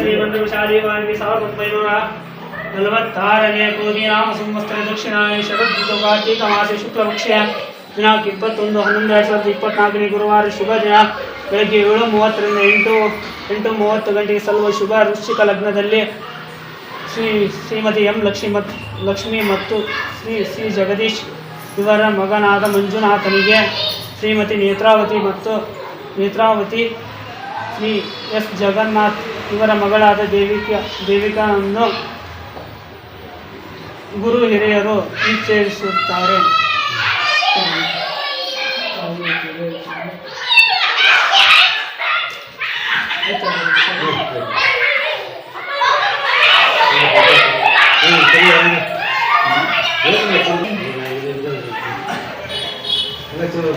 ಶ್ರೀಮಂತಶಾಲಿವಾಗಿ 1946ನೇ ಕೋದಿ ನಾಮ ಸಂವತ್ಸರ ದಕ್ಷಿಣಾಯನ ಶರದೃತು ಕಾರ್ತಿಕ ಮಾಸ ಶುಕ್ಲಪಕ್ಷ ದಿನಾಂಕ 21/11/2024 ಗುರುವಾರ ಶುಭ ದಿನ. ಬೆಳಗ್ಗೆ 7:30ರಿಂದ 8:30 ಗಂಟೆಗೆ ಸಲ್ಲುವ ಶುಭ ವೃಶ್ಚಿಕ ಲಗ್ನದಲ್ಲಿ ಶ್ರೀಮತಿ ಎಂ ಲಕ್ಷ್ಮಿ ಮತ್ತು ಶ್ರೀ ಜಗದೀಶ್ ಇವರ ಮಗನಾದ ಮಂಜುನಾಥನಿಗೆ ಶ್ರೀಮತಿ ನೇತ್ರಾವತಿ ಶ್ರೀ ಎಸ್ ಜಗನ್ನಾಥ್ ಇವರ ಮಗಳಾದ ದೇವಿಕಾನನ್ನು ಗುರು ಹಿರಿಯರು ನಿಶ್ಚಯಿಸುತ್ತಾರೆ. ಚಲೋ